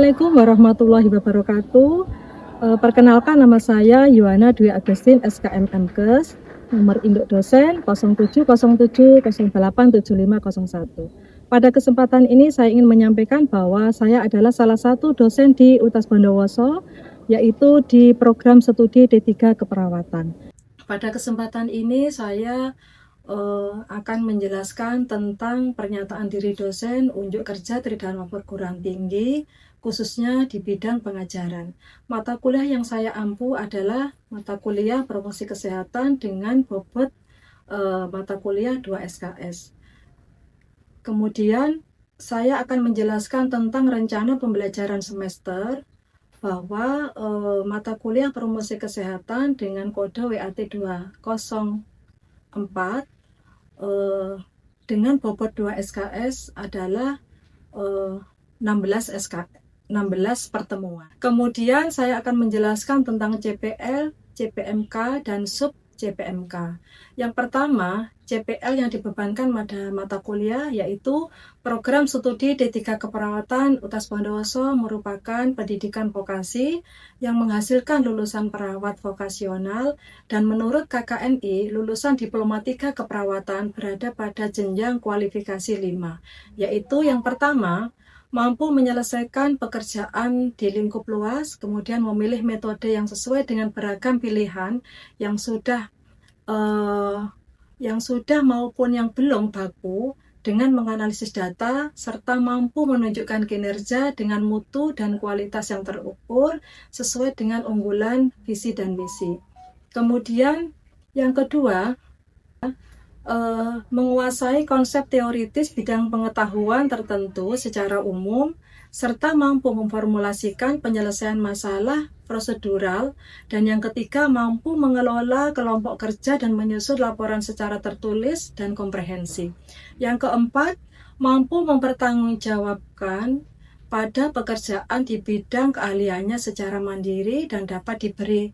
Assalamualaikum warahmatullahi wabarakatuh. Perkenalkan, nama saya Yuwana Dwi Agustin, SKM MKes, nomor induk dosen 0707087501. Pada kesempatan ini saya ingin menyampaikan bahwa saya adalah salah satu dosen di UTAS Bondowoso, yaitu di program studi D3 Keperawatan. Pada kesempatan ini saya akan menjelaskan tentang pernyataan diri dosen unjuk kerja Tridharma perguruan tinggi, khususnya di bidang pengajaran. Mata kuliah yang saya ampu adalah mata kuliah promosi kesehatan dengan bobot mata kuliah 2 SKS. Kemudian saya akan menjelaskan tentang rencana pembelajaran semester, bahwa mata kuliah promosi kesehatan dengan kode WAT 204 dengan bobot 2 SKS adalah 16 pertemuan. Kemudian saya akan menjelaskan tentang CPL, CPMK, dan sub CPMK. Yang pertama, CPL yang dibebankan pada mata kuliah yaitu program studi D3 Keperawatan UTAS Bondowoso merupakan pendidikan vokasi yang menghasilkan lulusan perawat vokasional, dan menurut KKNI lulusan Diploma 3 Keperawatan berada pada jenjang kualifikasi 5, yaitu yang pertama, mampu menyelesaikan pekerjaan di lingkup luas, kemudian memilih metode yang sesuai dengan beragam pilihan yang sudah maupun yang belum baku dengan menganalisis data, serta mampu menunjukkan kinerja dengan mutu dan kualitas yang terukur sesuai dengan unggulan visi dan misi. Kemudian yang kedua, menguasai konsep teoritis bidang pengetahuan tertentu secara umum, serta mampu memformulasikan penyelesaian masalah prosedural, dan yang ketiga mampu mengelola kelompok kerja dan menyusun laporan secara tertulis dan komprehensif. Yang keempat, mampu mempertanggungjawabkan pada pekerjaan di bidang keahliannya secara mandiri dan dapat diberi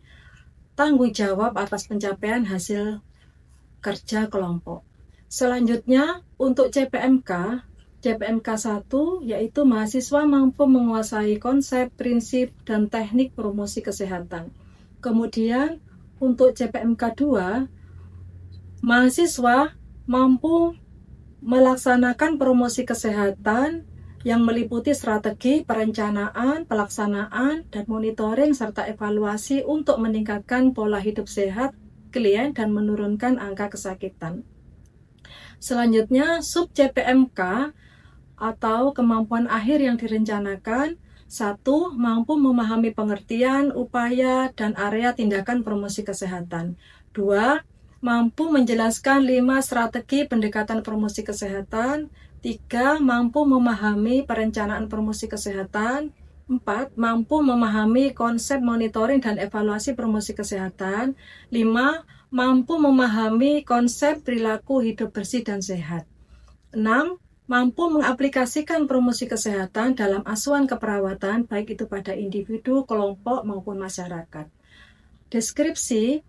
tanggung jawab atas pencapaian hasil kerja kelompok. Selanjutnya untuk CPMK 1 yaitu mahasiswa mampu menguasai konsep, prinsip, dan teknik promosi kesehatan. Kemudian untuk CPMK 2, mahasiswa mampu melaksanakan promosi kesehatan yang meliputi strategi, perencanaan, pelaksanaan, dan monitoring serta evaluasi untuk meningkatkan pola hidup sehat klien dan menurunkan angka kesakitan. Selanjutnya, sub CPMK atau kemampuan akhir yang direncanakan: 1. Mampu memahami pengertian, upaya, dan area tindakan promosi kesehatan. 2. Mampu menjelaskan 5 strategi pendekatan promosi kesehatan. 3. Mampu memahami perencanaan promosi kesehatan. 4. Mampu memahami konsep monitoring dan evaluasi promosi kesehatan. 5. Mampu memahami konsep perilaku hidup bersih dan sehat. 6. Mampu mengaplikasikan promosi kesehatan dalam asuhan keperawatan, baik itu pada individu, kelompok, maupun masyarakat. Deskripsi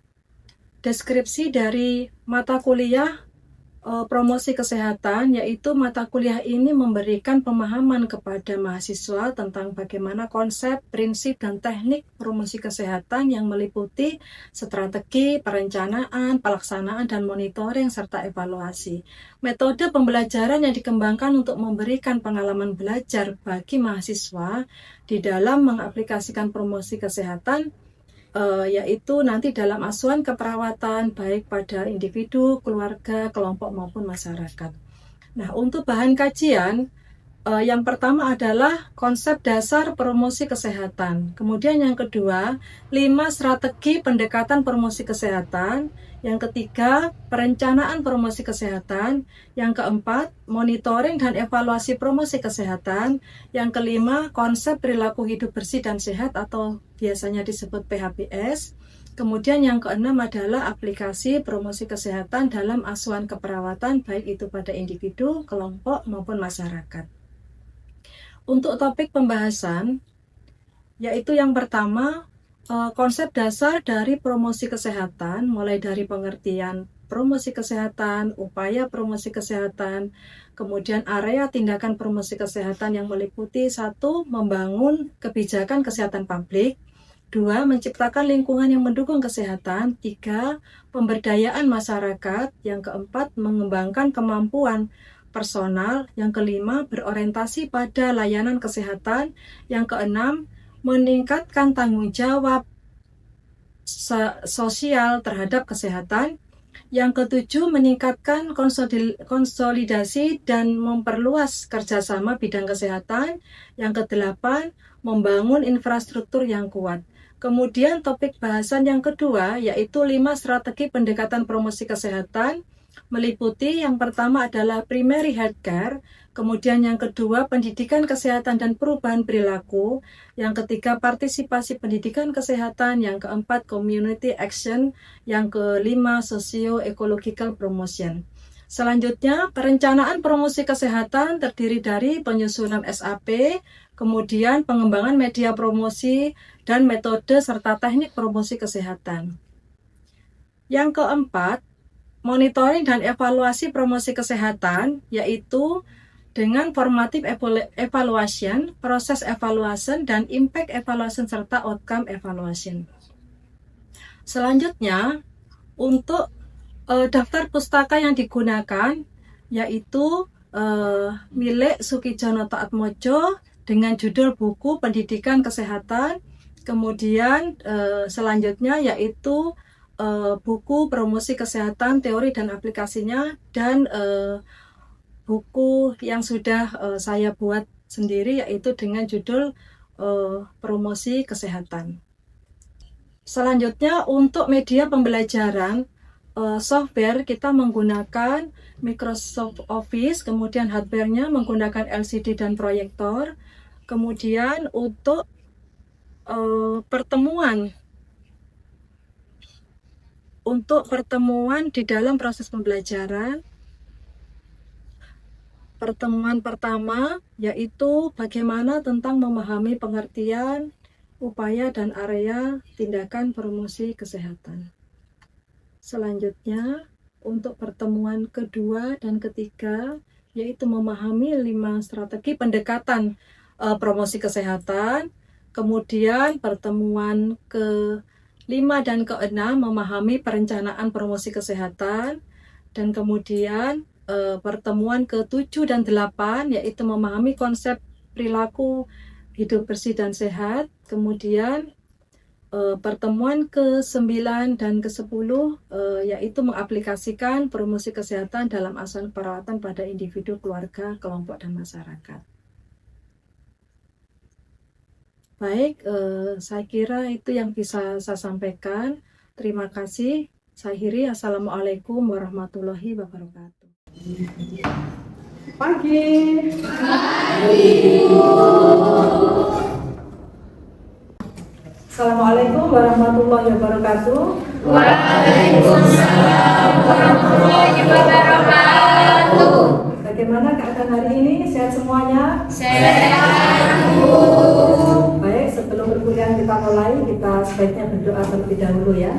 dari mata kuliah promosi kesehatan, yaitu mata kuliah ini memberikan pemahaman kepada mahasiswa tentang bagaimana konsep, prinsip, dan teknik promosi kesehatan yang meliputi strategi, perencanaan, pelaksanaan, dan monitoring serta evaluasi. Metode pembelajaran yang dikembangkan untuk memberikan pengalaman belajar bagi mahasiswa di dalam mengaplikasikan promosi kesehatan, yaitu nanti dalam asuhan keperawatan baik pada individu, keluarga, kelompok, maupun masyarakat. Nah, untuk bahan kajian, yang pertama adalah konsep dasar promosi kesehatan. Kemudian yang kedua, 5 strategi pendekatan promosi kesehatan. Yang ketiga, perencanaan promosi kesehatan. Yang keempat, monitoring dan evaluasi promosi kesehatan. Yang kelima, konsep perilaku hidup bersih dan sehat atau biasanya disebut PHBS. Kemudian yang keenam adalah aplikasi promosi kesehatan dalam asuhan keperawatan, baik itu pada individu, kelompok, maupun masyarakat. Untuk topik pembahasan, yaitu yang pertama, konsep dasar dari promosi kesehatan, mulai dari pengertian promosi kesehatan, upaya promosi kesehatan, kemudian area tindakan promosi kesehatan yang meliputi 1. Membangun kebijakan kesehatan publik, 2. Menciptakan lingkungan yang mendukung kesehatan, 3. Pemberdayaan masyarakat, yang keempat mengembangkan kemampuan personal, yang kelima berorientasi pada layanan kesehatan, yang keenam meningkatkan tanggung jawab sosial terhadap kesehatan, yang ketujuh meningkatkan konsolidasi dan memperluas kerjasama bidang kesehatan, yang kedelapan membangun infrastruktur yang kuat. Kemudian topik bahasan yang kedua yaitu 5 strategi pendekatan promosi kesehatan, meliputi yang pertama adalah primary healthcare, kemudian yang kedua pendidikan kesehatan dan perubahan perilaku, yang ketiga partisipasi pendidikan kesehatan, yang keempat community action, yang kelima socio-ecological promotion. Selanjutnya, perencanaan promosi kesehatan terdiri dari penyusunan SAP, kemudian pengembangan media promosi dan metode serta teknik promosi kesehatan. Yang keempat, monitoring dan evaluasi promosi kesehatan, yaitu dengan formative evaluation, proses evaluation, dan impact evaluation, serta outcome evaluation. Selanjutnya, untuk daftar pustaka yang digunakan, yaitu milik Sukijono Taatmojo dengan judul buku Pendidikan Kesehatan, kemudian selanjutnya yaitu buku Promosi Kesehatan, Teori dan Aplikasinya, dan buku yang sudah saya buat sendiri yaitu dengan judul Promosi Kesehatan. Selanjutnya untuk media pembelajaran, software kita menggunakan Microsoft Office, kemudian hardware-nya menggunakan LCD dan proyektor. Kemudian untuk pertemuan di dalam proses pembelajaran, pertemuan pertama yaitu bagaimana tentang memahami pengertian, upaya dan area tindakan promosi kesehatan. Selanjutnya, untuk pertemuan kedua dan ketiga yaitu memahami 5 strategi pendekatan promosi kesehatan. Kemudian pertemuan ke-5 dan ke-6 memahami perencanaan promosi kesehatan, dan kemudian pertemuan ke-7 dan 8 yaitu memahami konsep perilaku hidup bersih dan sehat. Kemudian pertemuan ke-9 dan ke-10 yaitu mengaplikasikan promosi kesehatan dalam asuhan perawatan pada individu, keluarga, kelompok, dan masyarakat. Baik, saya kira itu yang bisa saya sampaikan. Terima kasih. Saya akhiri. Assalamualaikum warahmatullahi wabarakatuh. Pagi. Assalamualaikum warahmatullahi wabarakatuh. Waalaikumsalam warahmatullahi wabarakatuh. Bagaimana keadaan hari ini? Sehat semuanya? Sehat. Baik, sebelum perkuliahan kita mulai, kita sebaiknya berdoa terlebih dahulu ya.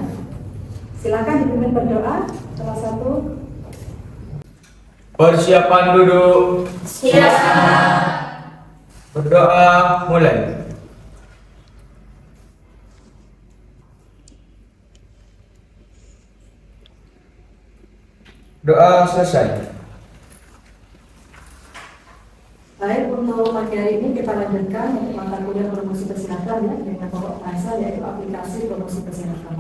Silakan dipimpin berdoa. Salah satu. Persiapan duduk. Siap. Berdoa mulai. Doa selesai. Baik, untuk pagi hari ini kita lanjutkan untuk mata kuliah promosi kesehatan ya, dengan pokok bahasa yaitu aplikasi promosi kesehatan.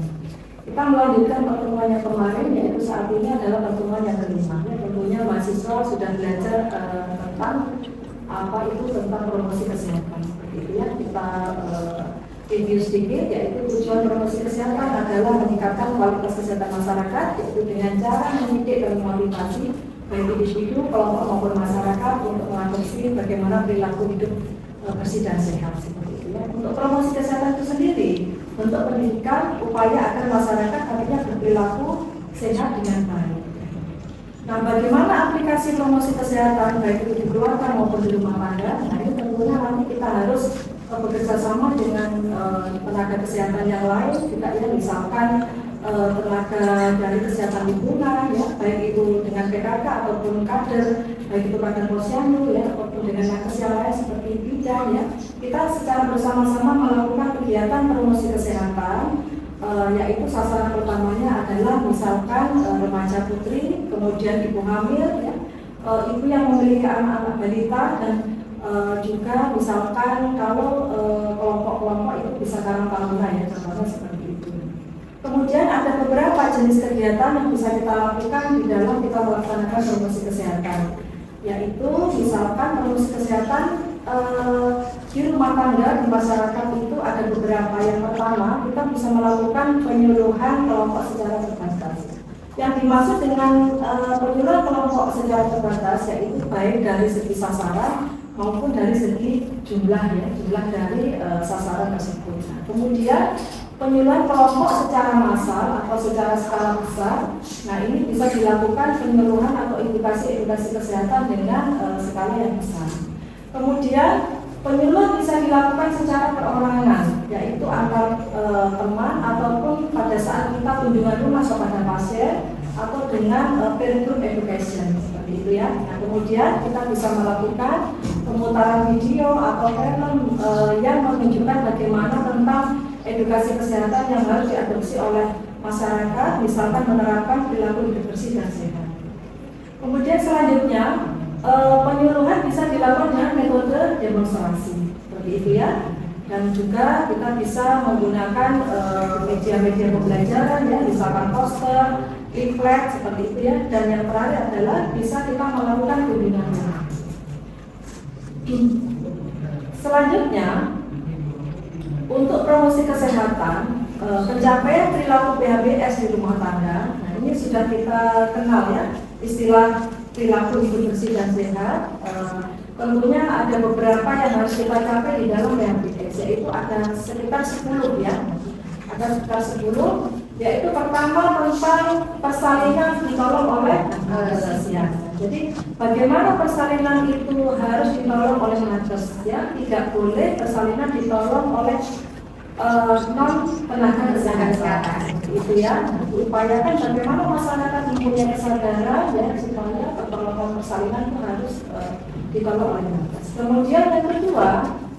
Kita melanjutkan pertemuan yang kemarin, yaitu saat ini adalah pertemuan yang kelima. Ya, tentunya mahasiswa sudah belajar tentang apa itu tentang promosi kesehatan. Seperti itu ya, kita review sedikit, yaitu tujuan promosi kesehatan adalah meningkatkan kualitas kesehatan masyarakat, yaitu dengan cara mendidik dan memotivasi baik individu, kelompok maupun masyarakat untuk mengadopsi bagaimana perilaku hidup bersih dan sehat, seperti itu ya. Untuk promosi kesehatan itu sendiri, untuk pendidikan upaya agar masyarakat akhirnya berperilaku sehat dengan baik. Nah, bagaimana aplikasi promosi kesehatan baik itu di keluarga maupun di rumah tangga? Nah, ini tentunya nanti kita harus bekerja sama dengan tenaga kesehatan yang lain, juga ya, misalkan tenaga dari kesehatan lingkungan, ya, baik itu dengan PKK ataupun kader, baik itu kader posyandu, ya, ataupun dengan nakes yang lain seperti bidan, ya, kita secara bersama-sama melakukan kegiatan promosi kesehatan, yaitu sasaran utamanya adalah misalkan remaja putri, kemudian ibu hamil, ya, ibu yang memiliki anak-anak balita, dan juga misalkan kalau kelompok-kelompok itu bisa karang taruna, ya, contohnya seperti itu. Kemudian ada beberapa jenis kegiatan yang bisa kita lakukan di dalam kita melaksanakan promosi kesehatan, yaitu misalkan promosi kesehatan di rumah tangga, di masyarakat itu ada beberapa. Yang pertama, kita bisa melakukan penyuluhan kelompok secara terbatas. Yang dimaksud dengan penyuluhan kelompok secara terbatas yaitu baik dari segi sasaran maupun dari segi jumlah, ya, jumlah dari sasaran tersebut. Nah, kemudian penyuluhan kelompok secara massal atau secara skala besar. Nah, ini bisa dilakukan penyuluhan atau edukasi kesehatan dengan skala yang besar. Kemudian penyuluhan bisa dilakukan secara perorangan, yaitu antar teman ataupun pada saat kita kunjungan rumah kepada pasien atau dengan peer group education seperti itu, ya. Nah, kemudian kita bisa melakukan pemutaran video atau film yang menunjukkan bagaimana tentang edukasi kesehatan yang harus diadopsi oleh masyarakat, misalkan menerapkan perilaku hidup bersih dan sehat. Kemudian selanjutnya penyuluhan bisa dilakukan dengan metode demonstrasi seperti itu, ya, dan juga kita bisa menggunakan media-media pembelajaran, ya, misalkan poster, leaflet seperti itu, ya, dan yang terakhir adalah bisa kita melakukan bimbingan. Selanjutnya untuk promosi kesehatan, pencapaian perilaku PHBS di rumah tangga. Nah, ini sudah kita kenal, ya, istilah perilaku hidup bersih dan sehat. Tentunya ada beberapa yang harus kita capai di dalam PHBS, yaitu ada sekitar 10, ya. Ada sekitar 10, yaitu pertama tentang persalinan ditolong oleh sosial. Jadi bagaimana persalinan itu harus ditolong oleh nakes, ya, tidak boleh persalinan ditolong oleh non tenaga kesehatan, itu, ya. Upayakan bagaimana masyarakat mempunyai kesadaran, ya, supaya pertolongan persalinan itu harus ditolong oleh nakes. Kemudian yang kedua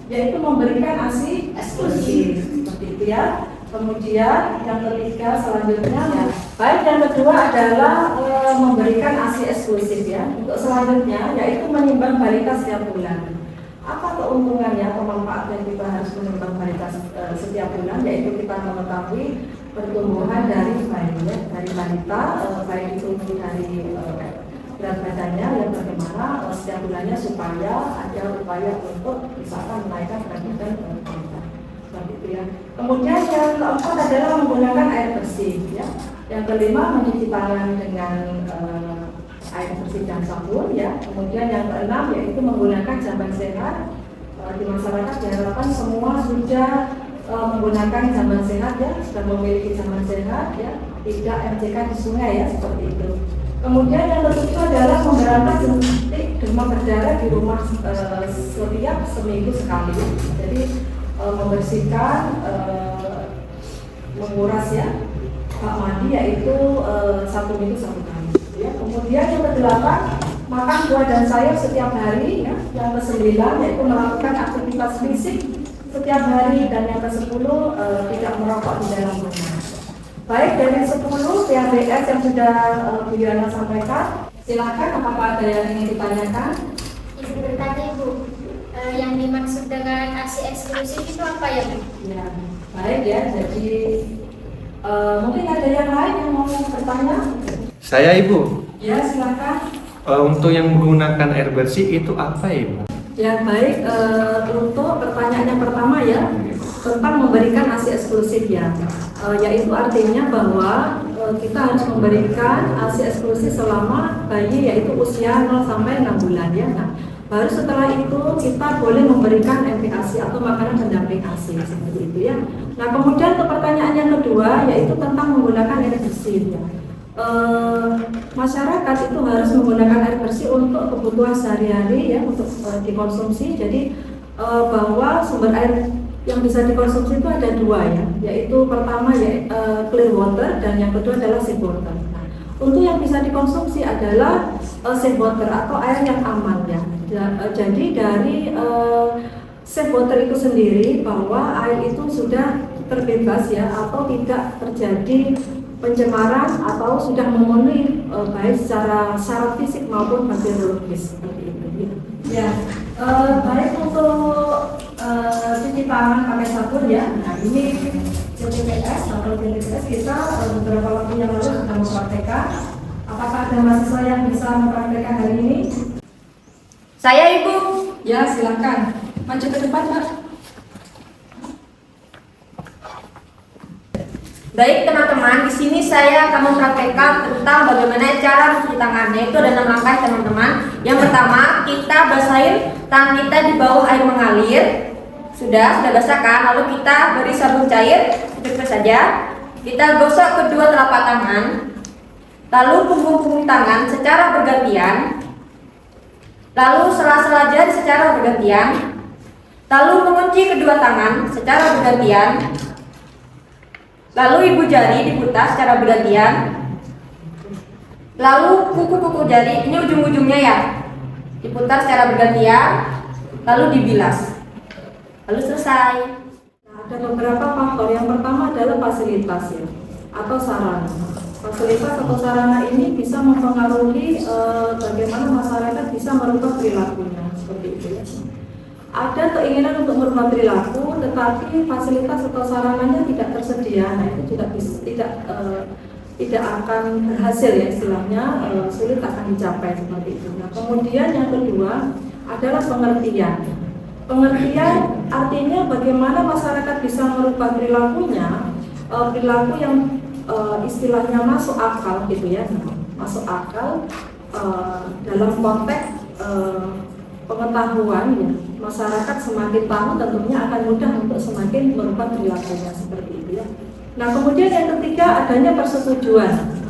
yaitu memberikan ASI eksklusif seperti itu, ya. Kemudian yang ketiga selanjutnya, ya, baik yang kedua adalah memberikan ASI eksklusif, ya. Untuk selanjutnya yaitu menimbang balita setiap bulan. Apa keuntungannya atau manfaatnya kita harus menimbang balita setiap bulan, yaitu kita mengetahui pertumbuhan dari bayi, ya, dari balita, baik itu dari berat badannya, yang bagaimana setiap bulannya supaya ada upaya untuk misalkan menaikkan berat badan balita. Seperti itu, ya. Kemudian yang keempat adalah menggunakan air bersih, ya. Yang kelima mencuci tangan dengan air bersih dan sabun, ya. Kemudian yang keenam yaitu menggunakan jamban sehat. Di masyarakat diharapkan semua sudah menggunakan jamban sehat, ya, sudah memiliki jamban sehat, ya, tidak MCK di sungai, ya, seperti itu. Kemudian yang ketujuh adalah memberantas suntik demam berdarah di rumah setiap seminggu sekali. Jadi membersihkan, menguras, ya, bak mandi, yaitu 1 minggu 1 kali, ya. Kemudian yang kedelapan makan buah dan sayur setiap hari, ya. Yang ke-9 yaitu melakukan aktivitas fisik setiap hari, dan yang ke-10 tidak merokok di dalam rumah. Baik, dari 10 PHBS yang sudah Bu Yana sampaikan, silakan apakah ada yang ingin ditanyakan? Izin bertanya, Ibu, yang dimaksud dengan ASI eksklusif itu apa, ya, Bu? Ya, baik, ya. Jadi mungkin ada yang lain yang mau bertanya? Saya, Ibu. Ya, silakan. Untuk yang menggunakan air bersih itu apa, Ibu? Ya, baik, untuk pertanyaan yang pertama, ya, tentang memberikan ASI eksklusif, ya, yaitu artinya bahwa kita harus memberikan ASI eksklusif selama bayi yaitu usia 0 sampai 6 bulan, ya. Nah, baru setelah itu kita boleh memberikan MPASI atau makanan pendamping ASI seperti itu, ya. Nah, kemudian untuk pertanyaan yang kedua yaitu tentang menggunakan air bersih, ya. Masyarakat itu harus menggunakan air bersih untuk kebutuhan sehari-hari, ya, untuk dikonsumsi. Jadi bahwa sumber air yang bisa dikonsumsi itu ada dua ya, yaitu pertama ya clear water dan yang kedua adalah safe water. Nah, untuk yang bisa dikonsumsi adalah safe water atau air yang aman ya. Jadi dari safe water itu sendiri bahwa air itu sudah terbebas ya atau tidak terjadi pencemaran atau sudah memenuhi baik secara syarat fisik maupun bakteriologis seperti itu ya. Baik untuk cuci tangan pakai sabun ya. Nah ini CPPS atau CPPS kita beberapa waktu yang lalu sudah mempraktekkan. Apakah ada mahasiswa yang bisa mempraktekkan hari ini? Saya Ibu. Ya silakan maju ke depan Pak. Baik teman-teman, di sini saya akan mempraktekkan tentang bagaimana cara mencuci tangan. Yaitu ada 6 langkah teman-teman. Yang pertama, kita basahin tangan kita di bawah air mengalir. Sudah basah kan? Lalu kita beri sabun cair, sedikit saja. Kita gosok kedua telapak tangan. Lalu punggung-punggung tangan secara bergantian. Lalu sela-sela jari secara bergantian. Lalu mengunci kedua tangan secara bergantian. Lalu ibu jari diputar secara bergantian. Lalu kuku-kuku jari, ini ujung-ujungnya ya, diputar secara bergantian. Lalu dibilas. Lalu selesai. Nah, ada beberapa faktor. Yang pertama adalah fasilitas ya, atau sarana. Fasilitas atau sarana ini bisa mempengaruhi bagaimana masyarakat bisa merubah perilakunya seperti itu ya. Ada keinginan untuk merubah perilaku, tetapi fasilitas atau sarananya tidak tersedia. Nah itu juga tidak akan berhasil ya istilahnya, sulit akan dicapai seperti itu. Nah kemudian yang kedua adalah pengertian. Pengertian artinya bagaimana masyarakat bisa merubah perilakunya, perilaku yang istilahnya masuk akal gitu ya, masuk akal dalam konteks pengetahuan ya. Masyarakat semakin tahu tentunya akan mudah untuk semakin merubah perilakunya seperti itu ya. Nah kemudian yang ketiga adanya persetujuan.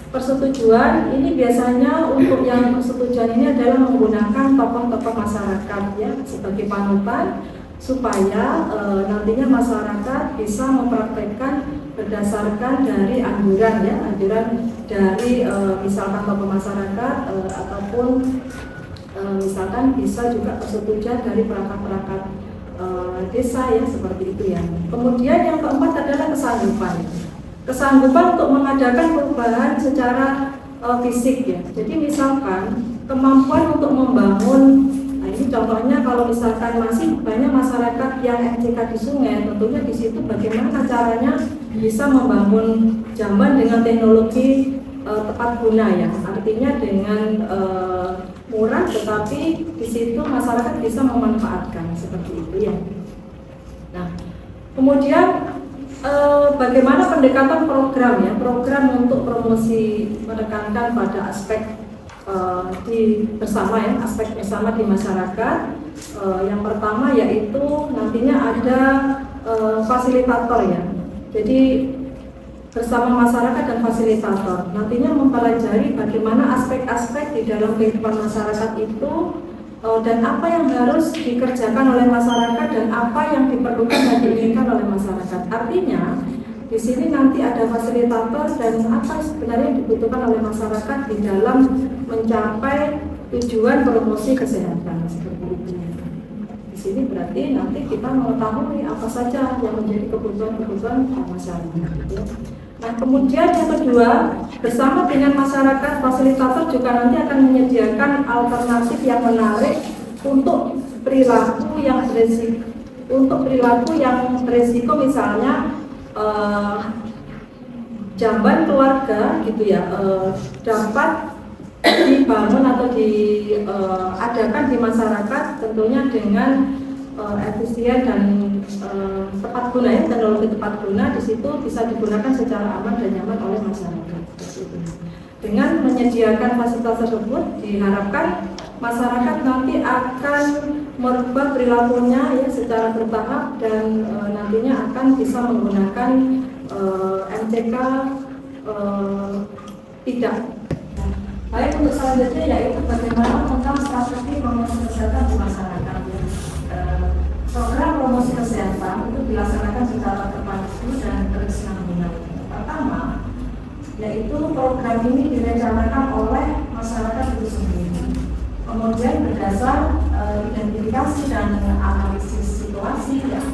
Persetujuan ini biasanya untuk yang persetujuan ini adalah menggunakan tokoh-tokoh masyarakat ya sebagai panutan supaya nantinya masyarakat bisa mempraktekkan berdasarkan dari anjuran ya, anjuran dari misalkan tokoh masyarakat ataupun misalkan bisa juga persetujuan dari perangkat-perangkat desa ya seperti itu ya. Kemudian yang keempat adalah kesanggupan. Kesanggupan untuk mengadakan perubahan secara fisik ya. Jadi misalkan kemampuan untuk membangun, nah ini contohnya kalau misalkan masih banyak masyarakat yang MCK di sungai, tentunya di situ bagaimana caranya bisa membangun jamban dengan teknologi tepat guna ya. Artinya dengan murah, tetapi di situ masyarakat bisa memanfaatkan seperti itu ya. Nah, kemudian bagaimana pendekatan program ya, program untuk promosi menekankan pada aspek bersama ya, aspek bersama di masyarakat. Yang pertama yaitu nantinya ada fasilitator ya. Jadi bersama masyarakat dan fasilitator nantinya mempelajari bagaimana aspek-aspek di dalam kehidupan masyarakat itu dan apa yang harus dikerjakan oleh masyarakat dan apa yang diperlukan dan diinginkan oleh masyarakat. Artinya di sini nanti ada fasilitator dan apa sebenarnya yang dibutuhkan oleh masyarakat di dalam mencapai tujuan promosi kesehatan seperti itu. Di sini berarti nanti kita mengetahui apa saja yang menjadi kebutuhan-kebutuhan masyarakat. Nah, kemudian yang kedua, bersama dengan masyarakat, fasilitator juga nanti akan menyediakan alternatif yang menarik untuk perilaku yang beresiko, misalnya jamban keluarga gitu ya, dapat dibangun atau diadakan di masyarakat tentunya dengan efisien dan tepat guna ya, teknologi tepat guna di situ bisa digunakan secara aman dan nyaman oleh masyarakat. Dengan menyediakan fasilitas tersebut diharapkan masyarakat nanti akan merubah perilakunya ya secara bertahap dan nantinya akan bisa menggunakan MCK tidak. Baik, untuk selanjutnya yaitu bagaimana tentang strategi promosi kesehatan di masyarakat. program promosi kesehatan itu dilaksanakan secara terpadu dan berkesinambungan. Pertama, yaitu program ini direncanakan oleh masyarakat itu sendiri. Kemudian berdasar identifikasi dan analisis situasi yang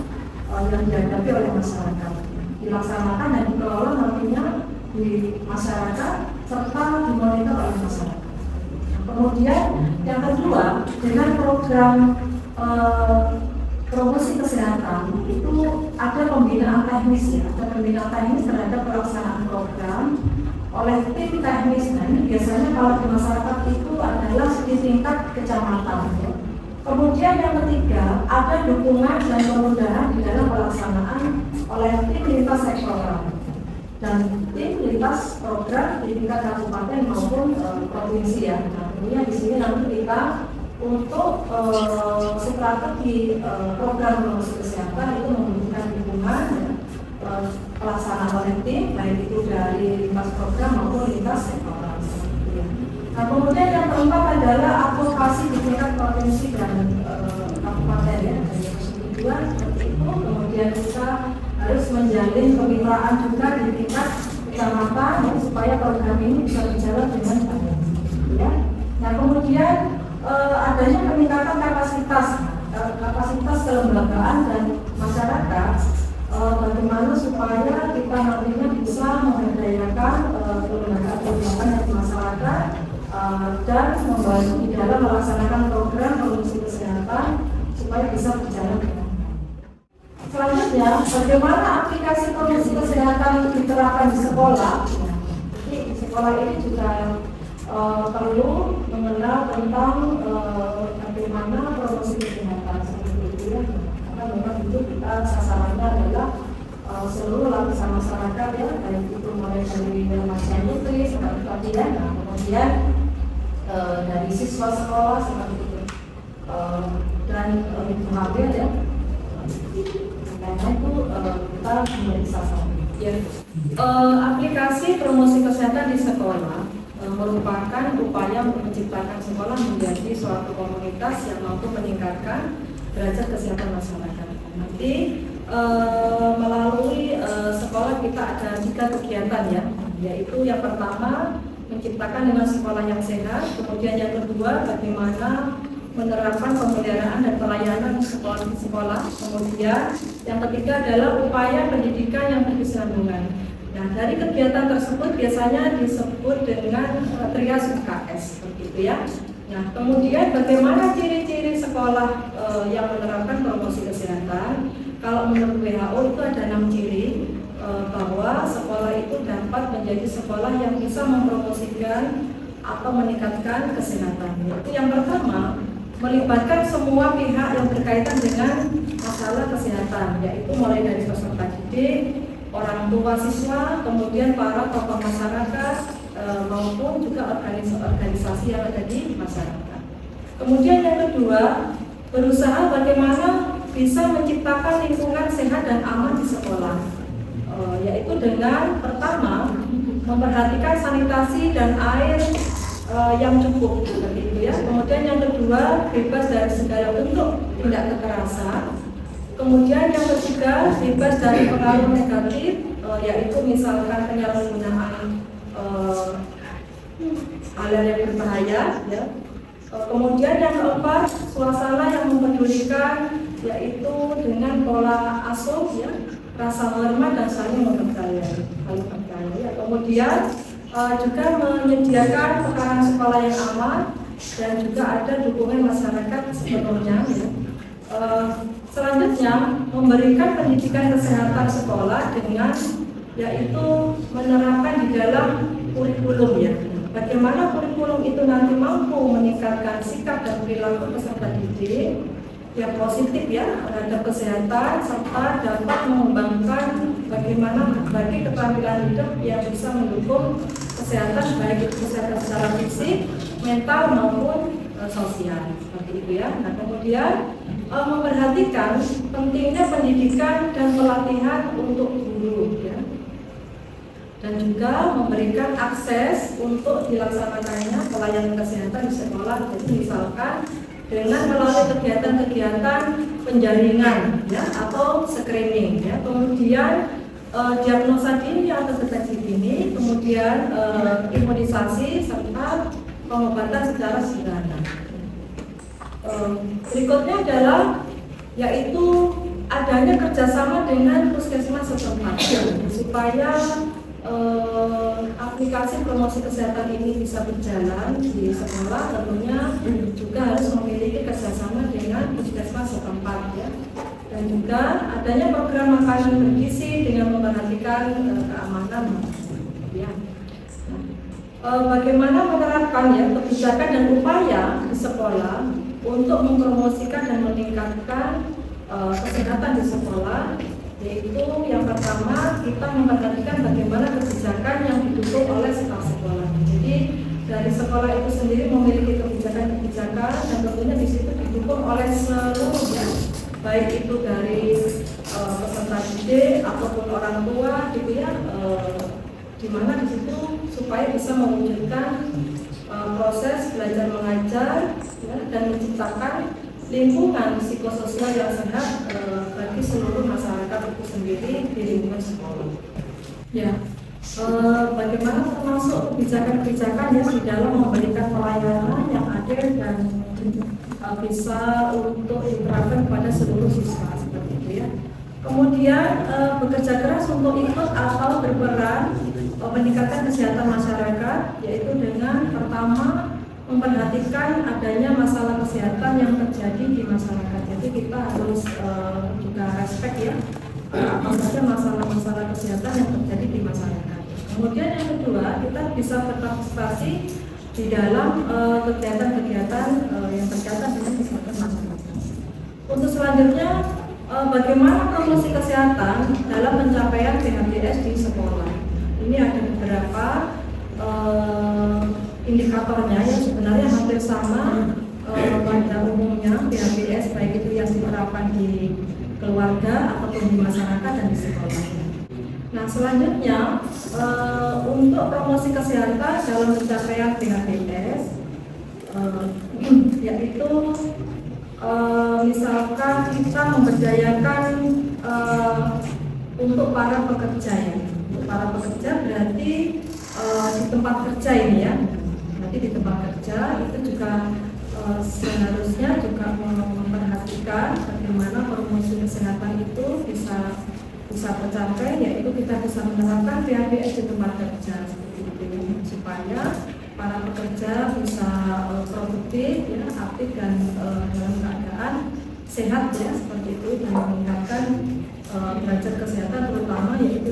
dihadapi oleh masyarakat, dilaksanakan dan dikelola nantinya di masyarakat serta dimonitor oleh masyarakat. Kemudian yang kedua, dengan program promosi kesehatan itu ada pembinaan teknis ya, ada pembinaan teknis terhadap pelaksanaan program oleh tim teknis. Nah, ini biasanya kalau di masyarakat itu adalah di tingkat kecamatan ya. Kemudian yang ketiga, ada dukungan dan kemudahan di dalam pelaksanaan oleh tim lintas sektoral dan tim lintas program di tingkat kabupaten maupun provinsi ya. Nah, tentunya di sini nanti kita untuk strategi program promosi kesehatan itu membutuhkan dukungan pelaksanaan oleh tim, baik itu dari lintas program maupun lintas sektoral. Nah, kemudian yang keempat adalah advokasi di tingkat provinsi dan kabupaten ya, dari persetujuan seperti itu. Kemudian kita harus menjalin kemitraan juga di tingkat kecamatan ya, supaya program ini bisa berjalan dengan baik. Ya. Nah, kemudian adanya peningkatan kapasitas kelembagaan dan masyarakat, bagaimana supaya kita nantinya bisa memberdayakan kelembagaan dari masyarakat dan membantu di dalam melaksanakan program promosi kesehatan supaya bisa berjalan dengan baik. Selanjutnya, bagaimana aplikasi promosi kesehatan diterapkan di sekolah? Jadi di sekolah ini juga perlu mengenal tentang bagaimana promosi kesehatan seperti itu ya, karena memang itu kita sasarannya adalah seluruh lapisan masyarakat ya, baik itu mulai dari remaja nutri seperti tadi ya, nah, kemudian dari siswa sekolah seperti itu dan ibu hamil ya, karena itu kita menjadi sasaran. Ya. Aplikasi promosi kesehatan di sekolah merupakan upaya untuk menciptakan sekolah menjadi suatu komunitas yang mampu meningkatkan derajat kesehatan masyarakat. Nanti melalui sekolah kita ada 3 kegiatan ya, yaitu yang pertama menciptakan lingkungan sekolah yang sehat, kemudian yang kedua bagaimana menerapkan pemeliharaan dan pelayanan sekolah, kemudian yang ketiga adalah upaya pendidikan yang berkesinambungan. Nah, dari kegiatan tersebut biasanya disebut dengan trias UKS, begitu ya. Nah, kemudian bagaimana ciri-ciri sekolah yang menerapkan promosi kesehatan? Kalau menurut WHO itu ada 6 ciri bahwa sekolah itu dapat menjadi sekolah yang bisa mempromosikan atau meningkatkan kesehatan. Yaitu yang pertama, melibatkan semua pihak yang berkaitan dengan masalah kesehatan, yaitu mulai dari peserta didik, orang tua siswa, kemudian para tokoh masyarakat maupun juga organisasi yang ada di masyarakat. Kemudian yang kedua, berusaha bagaimana bisa menciptakan lingkungan sehat dan aman di sekolah, yaitu dengan pertama memperhatikan sanitasi dan air yang cukup seperti itu ya. Kemudian yang kedua, bebas dari segala bentuk tindak kekerasan. Kemudian yang ketiga, bebas dari pengaruh negatif, yaitu misalkan penyalahgunaan hal-hal yang berbahaya. Ya. Kemudian yang keempat, suasana yang mempedulikan, yaitu dengan pola asuh, ya, rasa hormat dan saling mempercayai. Ya. Kemudian juga menyediakan tekanan sekolah yang aman dan juga ada dukungan masyarakat sepenuhnya. Ya. Selanjutnya, memberikan pendidikan kesehatan sekolah dengan yaitu menerapkan di dalam kurikulum ya. Bagaimana kurikulum itu nanti mampu meningkatkan sikap dan perilaku peserta didik yang positif ya terhadap kesehatan serta dapat mengembangkan bagaimana berbagai keterampilan hidup yang bisa mendukung kesehatan baik itu kesehatan secara fisik, mental maupun sosial seperti itu ya. Nah, kemudian memperhatikan pentingnya pendidikan dan pelatihan untuk guru ya, dan juga memberikan akses untuk dilaksanakannya pelayanan kesehatan di sekolah. Jadi misalkan dengan melalui kegiatan-kegiatan penjaringan ya atau screening ya, kemudian diagnosa dini atau deteksi dini, kemudian imunisasi serta pengobatan secara sederhana. Berikutnya adalah yaitu adanya kerjasama dengan puskesmas setempat supaya aplikasi promosi kesehatan ini bisa berjalan di sekolah. Tentunya juga harus memiliki kerjasama dengan puskesmas setempat ya, dan juga adanya program makanan bergizi dengan memperhatikan keamanan ya. Bagaimana menerapkan ya kebijakan dan upaya di sekolah untuk mempromosikan dan meningkatkan kesehatan di sekolah, yaitu yang pertama kita memperhatikan bagaimana kebijakan yang didukung oleh staf sekolah. Jadi dari sekolah itu sendiri memiliki kebijakan-kebijakan dan tentunya di situ didukung oleh seluruhnya, baik itu dari peserta didik ataupun orang tua gitu ya, di mana di situ supaya bisa mewujudkan proses belajar mengajar ya, dan menciptakan lingkungan psikososial yang sehat bagi seluruh masyarakat itu sendiri di lingkungan sekolah. Ya, bagaimana termasuk kebijakan-kebijakan yang di dalam memberikan pelayanan yang adil dan bisa untuk diterapkan kepada seluruh siswa seperti itu ya. Kemudian bekerja keras untuk ikut atau berperan meningkatkan kesehatan masyarakat, yaitu dengan pertama memperhatikan adanya masalah kesehatan yang terjadi di masyarakat. Jadi kita harus juga respect ya apa saja masalah-masalah kesehatan yang terjadi di masyarakat. Kemudian yang kedua, kita bisa berpartisipasi di dalam kegiatan-kegiatan yang berkaitan dengan kesehatan masyarakat. Untuk selanjutnya, bagaimana promosi kesehatan dalam pencapaian PHBS di sekolah. Ini ada beberapa indikatornya yang sebenarnya hampir sama pada umumnya PHBS, baik itu yang diterapkan di keluarga ataupun di masyarakat dan di sekolah. Nah selanjutnya untuk promosi kesehatan dalam pencapaian PHBS yaitu misalkan kita memberdayakan untuk para pekerja ya. Untuk para pekerja berarti di tempat kerja ini ya. Berarti di tempat kerja itu juga seharusnya juga memperhatikan bagaimana promosi kesehatan itu bisa tercapai, yaitu kita bisa menerapkan PHBS di tempat kerja seperti itu ya, supaya para pekerja bisa produktif ya, aktif dan dalam keadaan sehat ya seperti itu, dan meningkatkan derajat kesehatan terutama yaitu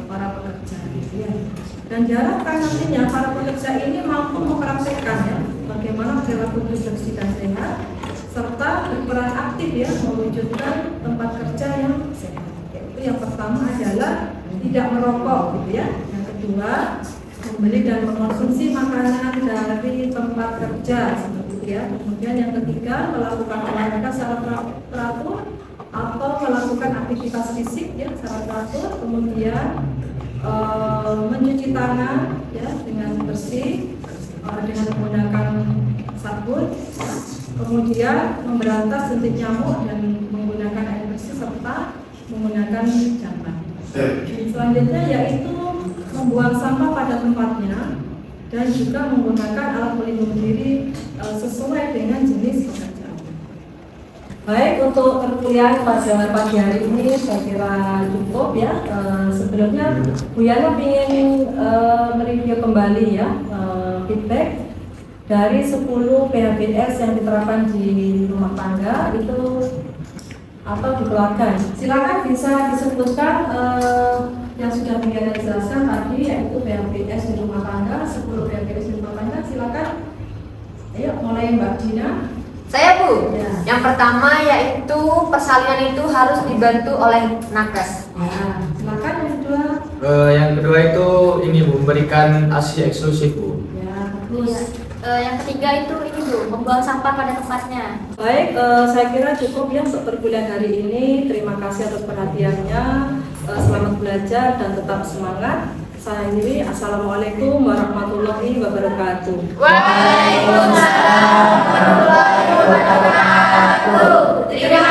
para pekerja gitu ya. Dan diharapkan nantinya para pekerja ini mampu mempraktekkan ya bagaimana perilaku bersih dan sehat serta berperan aktif ya mewujudkan tempat kerja yang sehat. Yaitu yang pertama adalah tidak merokok gitu ya. Yang kedua, membeli dan mengkonsumsi makanan dari tempat kerja seperti itu ya. Kemudian yang ketiga, melakukan olahraga secara teratur atau melakukan aktivitas fisik ya secara teratur. Kemudian mencuci tangan ya dengan bersih dengan menggunakan sabun, kemudian memberantas jentik nyamuk dan menggunakan air bersih serta menggunakan jamban. Selanjutnya yaitu membuang sampah pada tempatnya dan juga menggunakan alat pelindung diri sesuai dengan jenis pekerjaan. Baik, untuk perkuliahan pada pagi hari ini saya kira cukup ya. Sebelumnya Bu Yana ingin mereview kembali ya feedback dari 10 PHBS yang diterapkan di rumah tangga itu atau di keluarga. Silakan bisa disebutkan yang sudah Bu Yana jelaskan tadi, yaitu PHBS di rumah tangga, 10 PHBS di rumah tangga. Silakan. Ayo mulai Mbak Dina. Saya Bu, Ya. yang pertama yaitu persalinan itu harus dibantu oleh nakes. Ya, silakan yang kedua. Yang kedua itu ini Bu, memberikan ASI eksklusif Bu. Ya, bagus. Yang ketiga itu ini Bu, membuang sampah pada tempatnya. Baik, saya kira cukup ya untuk perkuliahan hari ini. Terima kasih atas perhatiannya. Selamat belajar dan tetap semangat. Saya akhiri. Assalamualaikum warahmatullahi wabarakatuh. Waalaikumsalam warahmatullahi wabarakatuh. Terima